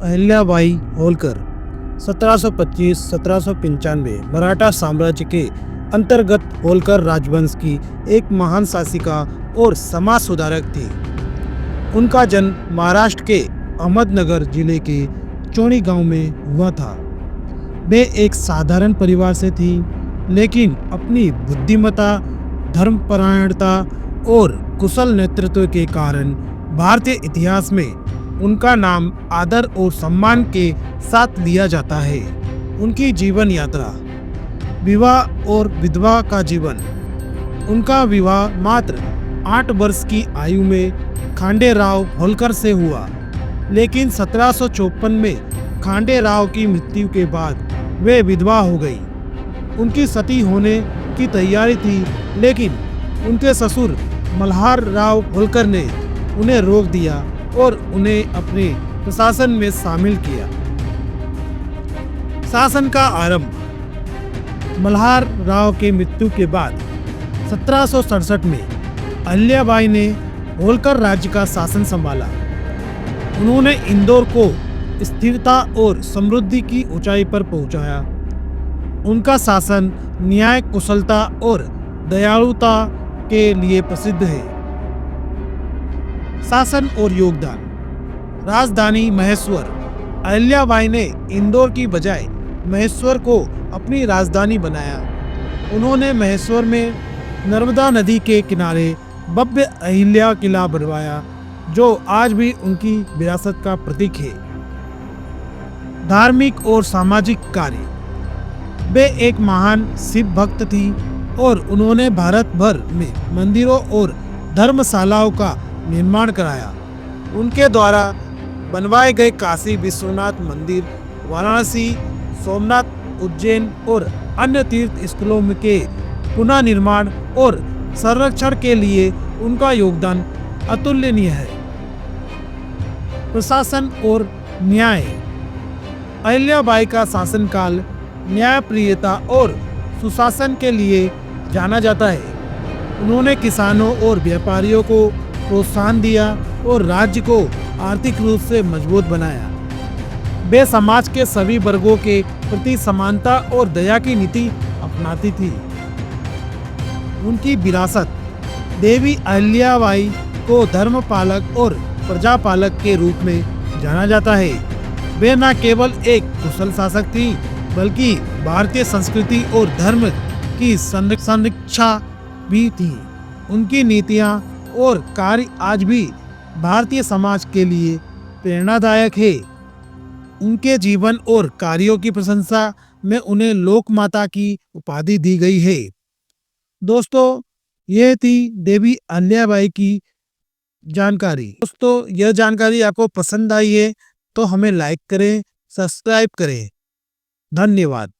अहिल्याबाई होलकर 1725-1795 मराठा साम्राज्य के अंतर्गत होलकर राजवंश की एक महान शासिका और समाज सुधारक थी। उनका जन्म महाराष्ट्र के अहमदनगर जिले के चोणी गांव में हुआ था। वे एक साधारण परिवार से थी, लेकिन अपनी बुद्धिमत्ता, धर्मपरायणता और कुशल नेतृत्व के कारण भारतीय इतिहास में उनका नाम आदर और सम्मान के साथ लिया जाता है। उनकी जीवन यात्रा। विवाह और विधवा का जीवन। उनका विवाह मात्र 8 वर्ष की आयु में खांडे राव होलकर से हुआ, लेकिन 1754 में खांडे राव की मृत्यु के बाद वे विधवा हो गई। उनकी सती होने की तैयारी थी, लेकिन उनके ससुर मल्हार राव होलकर ने उन्हें रोक दिया और उन्हें अपने प्रशासन में शामिल किया। शासन का आरंभ। मल्हार राव की मृत्यु के बाद 1767 में अहिल्याबाई ने होलकर राज्य का शासन संभाला। उन्होंने इंदौर को स्थिरता और समृद्धि की ऊंचाई पर पहुंचाया। उनका शासन न्याय, कुशलता और दयालुता के लिए प्रसिद्ध है। शासन और योगदान। राजधानी महेश्वर। अहिल्याबाई ने इंदौर की बजाय महेश्वर को अपनी राजधानी बनाया। उन्होंने महेश्वर में नर्मदा नदी के किनारे भव्य अहिल्या किला बनवाया, जो आज भी उनकी विरासत का प्रतीक है। धार्मिक और सामाजिक कार्य। वे एक महान शिव भक्त थी और उन्होंने भारत भर में मंदिरों और धर्मशालाओं का निर्माण कराया। उनके द्वारा बनवाए गए काशी विश्वनाथ मंदिर, वाराणसी, सोमनाथ, उज्जैन और अन्य तीर्थ स्थलों के पुनः निर्माण और संरक्षण के लिए उनका योगदान अतुलनीय है। प्रशासन और न्याय। अहिल्याबाई का शासनकाल न्यायप्रियता और सुशासन के लिए जाना जाता है। उन्होंने किसानों और व्यापारियों को प्रोत्साहन दिया और राज्य को आर्थिक रूप से मजबूत बनाया। वे समाज के सभी वर्गों के प्रति समानता और दया की नीति अपनाती थी। उनकी विरासत। देवी अहिल्याबाई को धर्मपालक और प्रजापालक के रूप में जाना जाता है। वे न केवल एक कुशल शासक थी, बल्कि भारतीय संस्कृति और धर्म की संरक्षा भी थी। उनकी नीतियाँ और कार्य आज भी भारतीय समाज के लिए प्रेरणादायक है। उनके जीवन और कार्यों की प्रशंसा में उन्हें लोक माता की उपाधि दी गई है। दोस्तों, यह थी देवी अहिल्याबाई की जानकारी। दोस्तों, यह जानकारी आपको पसंद आई है तो हमें लाइक करें, सब्सक्राइब करें। धन्यवाद।